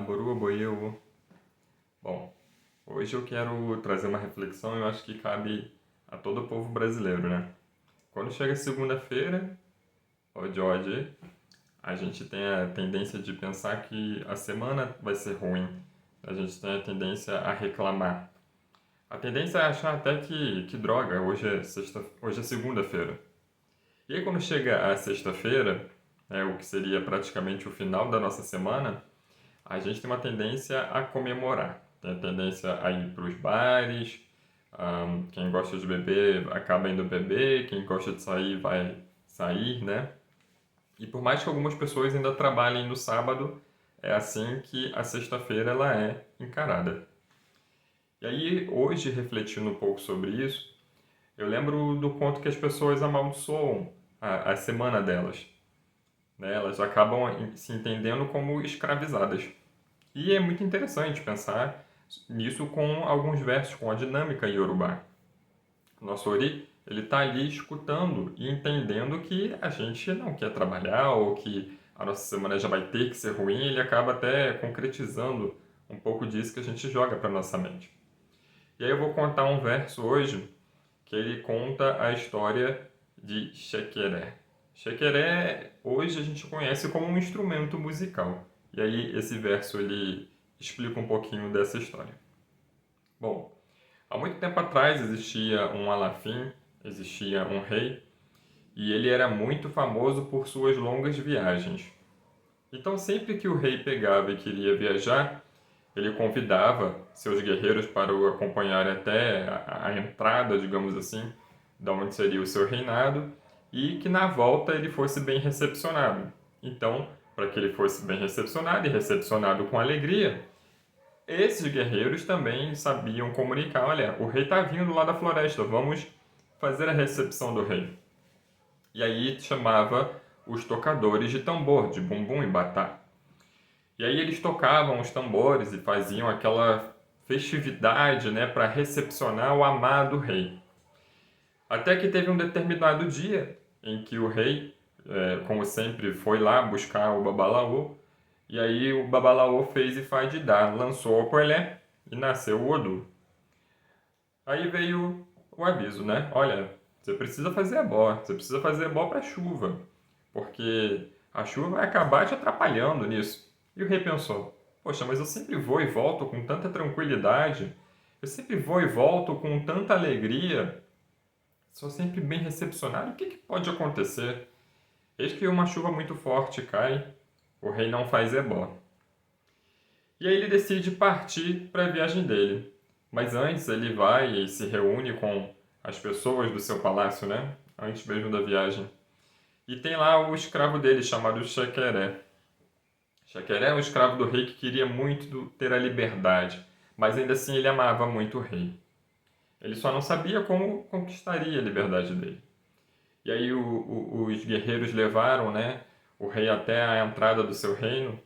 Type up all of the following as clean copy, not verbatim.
Boru Boiô. Bom, hoje eu quero trazer uma reflexão, eu acho que cabe a todo o povo brasileiro, né? Quando chega segunda-feira, hoje, a gente tem a tendência de pensar que a semana vai ser ruim. A gente tem a tendência a reclamar. A tendência é achar até que droga, hoje é segunda-feira. E aí quando chega a sexta-feira, o que seria praticamente o final da nossa semana, a gente tem uma tendência a comemorar. Tem a tendência a ir para os bares, quem gosta de beber acaba indo beber, quem gosta de sair vai sair, né? E por mais que algumas pessoas ainda trabalhem no sábado, é assim que a sexta-feira ela é encarada. E aí, hoje, refletindo um pouco sobre isso, eu lembro do quanto que as pessoas amaldiçoam a semana delas, né? Elas acabam se entendendo como escravizadas. E é muito interessante pensar nisso com alguns versos, com a dinâmica iorubá. O nosso Ori, ele está ali escutando e entendendo que a gente não quer trabalhar ou que a nossa semana já vai ter que ser ruim, ele acaba até concretizando um pouco disso que a gente joga para nossa mente. E aí eu vou contar um verso hoje que ele conta a história de Shekeré. Shekeré, hoje a gente conhece como um instrumento musical. E aí esse verso ele explica um pouquinho dessa história. Bom, há muito tempo atrás existia um Alafim, existia um rei, e ele era muito famoso por suas longas viagens. Então sempre que o rei pegava e queria viajar, ele convidava seus guerreiros para o acompanhar até a entrada, digamos assim, da onde seria o seu reinado, e que na volta ele fosse bem recepcionado. Então, para que ele fosse bem recepcionado e recepcionado com alegria, esses guerreiros também sabiam comunicar: olha, o rei está vindo lá da floresta, vamos fazer a recepção do rei. E aí chamava os tocadores de tambor, de bumbum e batá. E aí eles tocavam os tambores e faziam aquela festividade, né, para recepcionar o amado rei. Até que teve um determinado dia em que o rei, como sempre, foi lá buscar o Babalaô. E aí o Babalaô fez e faz de dar, lançou o Pelé e nasceu o Odu. Aí veio o aviso, né? Olha, você precisa fazer ebó, você precisa fazer ebó para chuva, porque a chuva vai acabar te atrapalhando nisso. E o rei pensou: poxa, mas eu sempre vou e volto com tanta tranquilidade, eu sempre vou e volto com tanta alegria, sou sempre bem recepcionado, o que, que pode acontecer? Eis que uma chuva muito forte cai, o rei não faz ebó. E aí ele decide partir para a viagem dele. Mas antes ele vai e se reúne com as pessoas do seu palácio, né? Antes mesmo da viagem. E tem lá o escravo dele chamado Xequeré. Xequeré é um escravo do rei que queria muito ter a liberdade, mas ainda assim ele amava muito o rei. Ele só não sabia como conquistaria a liberdade dele. E aí os guerreiros levaram, né, o rei até a entrada do seu reino,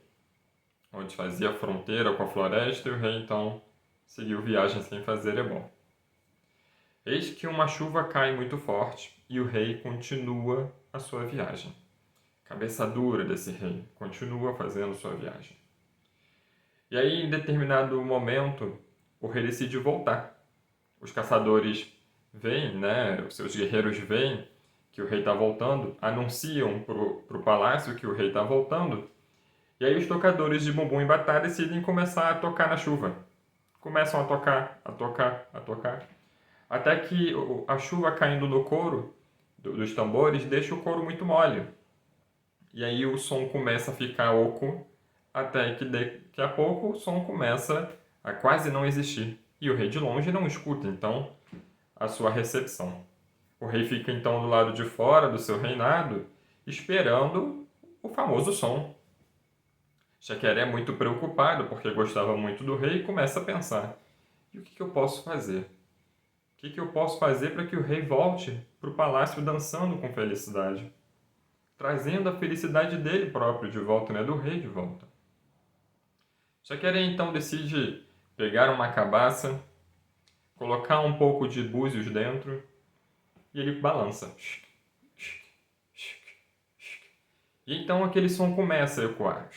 onde fazia fronteira com a floresta, e o rei então seguiu viagem sem fazer ebó. Eis que uma chuva cai muito forte e o rei continua a sua viagem. Cabeça dura desse rei, continua fazendo sua viagem. E aí, em determinado momento, o rei decide voltar. Os caçadores veem, né, os seus guerreiros veem que o rei está voltando, anunciam para o palácio que o rei está voltando, e aí os tocadores de bumbum e batá decidem começar a tocar na chuva. Começam a tocar, a tocar, a tocar, até que a chuva caindo no couro dos tambores deixa o couro muito mole. E aí o som começa a ficar oco, até que daqui a pouco o som começa a quase não existir. E o rei de longe não escuta, então, a sua recepção. O rei fica então do lado de fora do seu reinado, esperando o famoso som. Xaqueré, muito preocupado, porque gostava muito do rei, começa a pensar: e o que eu posso fazer? O que eu posso fazer para que o rei volte para o palácio dançando com felicidade? Trazendo a felicidade dele próprio de volta, né? Do rei de volta. Xaqueré então decide pegar uma cabaça, colocar um pouco de búzios dentro e ele balança. E então aquele som começa a ecoar.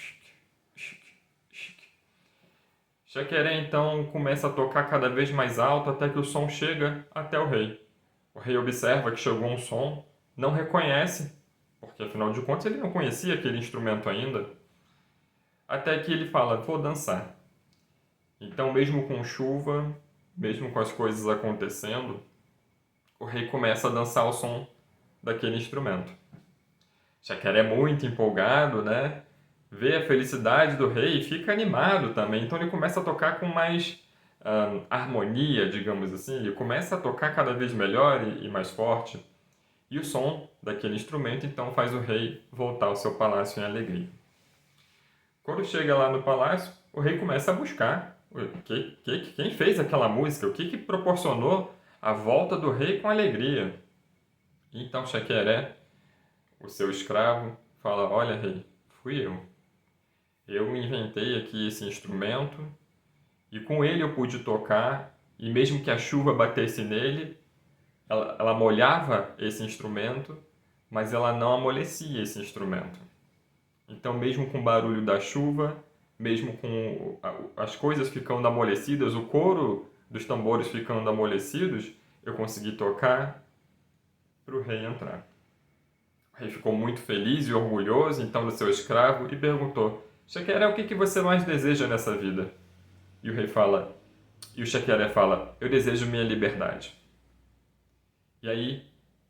Xaqueré então começa a tocar cada vez mais alto até que o som chega até o rei. O rei observa que chegou um som, não reconhece, porque afinal de contas ele não conhecia aquele instrumento ainda, até que ele fala: vou dançar. Então, mesmo com chuva, mesmo com as coisas acontecendo, o rei começa a dançar ao som daquele instrumento. Xaqueré é muito empolgado, né? Vê a felicidade do rei e fica animado também. Então ele começa a tocar com mais harmonia, digamos assim. Ele começa a tocar cada vez melhor e mais forte. E o som daquele instrumento então faz o rei voltar ao seu palácio em alegria. Quando chega lá no palácio, o rei começa a buscar quem fez aquela música, o que proporcionou a volta do rei com alegria. Então Xaqueré, o seu escravo, fala: olha, rei, fui eu. Eu inventei aqui esse instrumento e com ele eu pude tocar, e mesmo que a chuva batesse nele, ela molhava esse instrumento, mas ela não amolecia esse instrumento. Então, mesmo com o barulho da chuva, mesmo com as coisas ficando amolecidas, o couro dos tambores ficando amolecidos, eu consegui tocar para o rei entrar. O rei ficou muito feliz e orgulhoso então do seu escravo e perguntou: Xaqueré, o que você mais deseja nessa vida? E o Xaqueré fala: eu desejo minha liberdade. E aí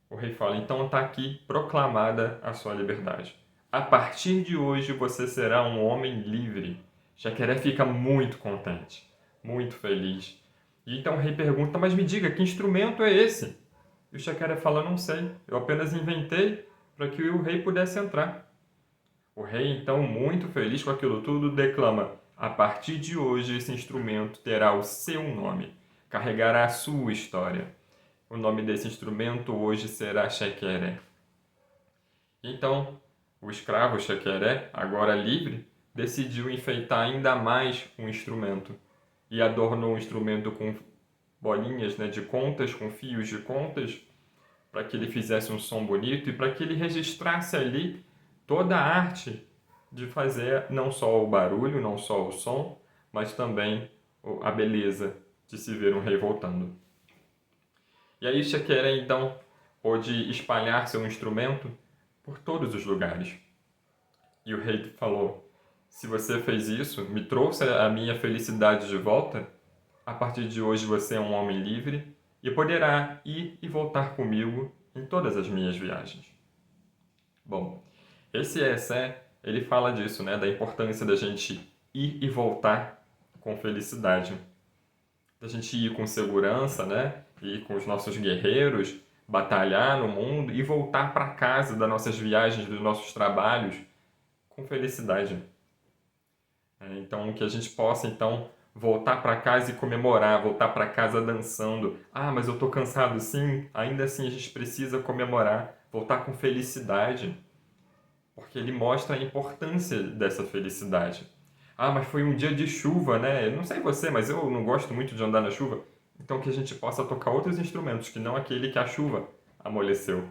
o rei fala: então está aqui proclamada a sua liberdade. A partir de hoje você será um homem livre. Xaqueré fica muito contente, muito feliz. E então o rei pergunta: mas me diga, que instrumento é esse? E o Xaqueré fala: não sei, eu apenas inventei para que o rei pudesse entrar. O rei, então, muito feliz com aquilo tudo, declama: a partir de hoje esse instrumento terá o seu nome, carregará a sua história. O nome desse instrumento hoje será Xaqueré. Então, o escravo Xaqueré, agora livre, decidiu enfeitar ainda mais o instrumento e adornou o instrumento com bolinhas, né, de contas, com fios de contas, para que ele fizesse um som bonito e para que ele registrasse ali toda a arte de fazer não só o barulho, não só o som, mas também a beleza de se ver um rei voltando. E aí Xaqueré então pôde espalhar seu instrumento por todos os lugares. E o rei falou: se você fez isso, me trouxe a minha felicidade de volta, a partir de hoje você é um homem livre e poderá ir e voltar comigo em todas as minhas viagens. Bom, esse essé, ele fala disso, né, da importância da gente ir e voltar com felicidade. Da gente ir com segurança, né, ir com os nossos guerreiros, batalhar no mundo e voltar para casa das nossas viagens, dos nossos trabalhos com felicidade. Então, que a gente possa, então, voltar para casa e comemorar, voltar para casa dançando. Ah, mas eu estou cansado, sim. Ainda assim, a gente precisa comemorar, voltar com felicidade, porque ele mostra a importância dessa felicidade. Ah, mas foi um dia de chuva, né? Eu não sei você, mas eu não gosto muito de andar na chuva. Então, que a gente possa tocar outros instrumentos, que não aquele que a chuva amoleceu.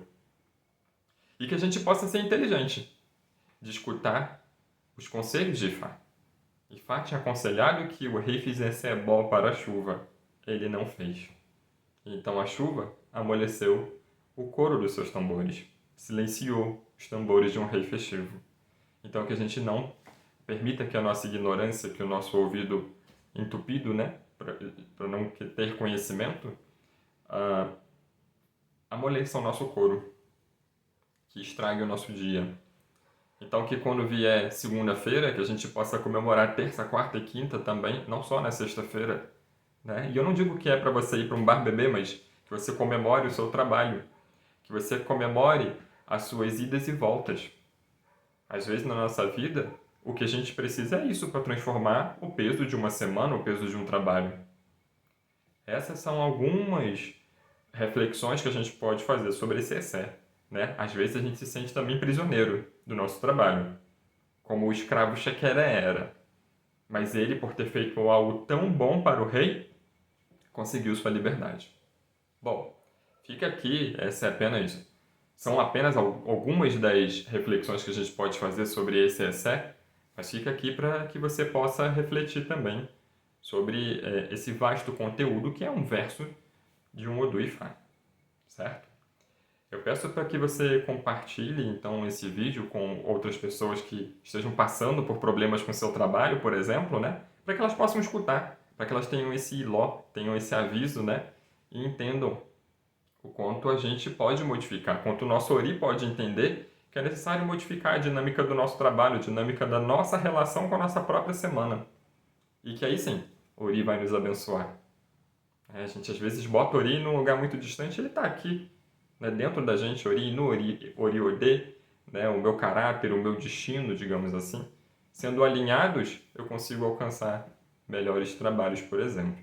E que a gente possa ser inteligente, de escutar os conselhos de Ifá. Ifá tinha aconselhado que o rei fizesse ebó para a chuva. Ele não fez. Então a chuva amoleceu o coro dos seus tambores, silenciou os tambores de um rei festivo. Então que a gente não permita que a nossa ignorância, que o nosso ouvido entupido, né, para não ter conhecimento, amoleça o nosso coro, que estrague o nosso dia. Então que quando vier segunda-feira, que a gente possa comemorar terça, quarta e quinta também, não só na sexta-feira, né? E eu não digo que é para você ir para um bar beber, mas que você comemore o seu trabalho, que você comemore as suas idas e voltas. Às vezes na nossa vida, o que a gente precisa é isso para transformar o peso de uma semana, o peso de um trabalho. Essas são algumas reflexões que a gente pode fazer sobre esse essé. Né? Às vezes a gente se sente também prisioneiro do nosso trabalho, como o escravo Xaqueré era. Mas ele, por ter feito algo tão bom para o rei, conseguiu sua liberdade. Bom, fica aqui, são apenas algumas das reflexões que a gente pode fazer sobre esse essé, mas fica aqui para que você possa refletir também sobre esse vasto conteúdo que é um verso de um Odu Ifá, certo? Eu peço para que você compartilhe então esse vídeo com outras pessoas que estejam passando por problemas com seu trabalho, por exemplo, né? Para que elas possam escutar, para que elas tenham esse ló, tenham esse aviso, né? E entendam o quanto a gente pode modificar, quanto o nosso Ori pode entender que é necessário modificar a dinâmica do nosso trabalho, a dinâmica da nossa relação com a nossa própria semana. E que aí sim, o Ori vai nos abençoar. A gente às vezes bota o Ori num lugar muito distante, ele está aqui, né, dentro da gente, Ori no Ori Ode, né, o meu caráter, o meu destino, digamos assim. Sendo alinhados, eu consigo alcançar melhores trabalhos, por exemplo.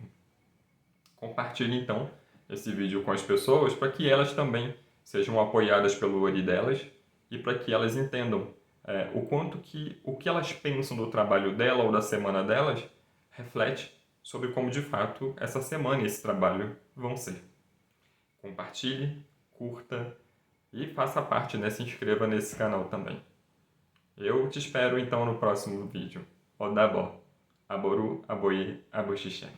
Compartilhe então esse vídeo com as pessoas para que elas também sejam apoiadas pelo Ori delas e para que elas entendam o quanto que o que elas pensam do trabalho dela ou da semana delas reflete sobre como de fato essa semana e esse trabalho vão ser. Compartilhe, curta e faça parte, né? Se inscreva nesse canal também. Eu te espero então no próximo vídeo. Odabo, Aboru, Aboye, Aboxixé.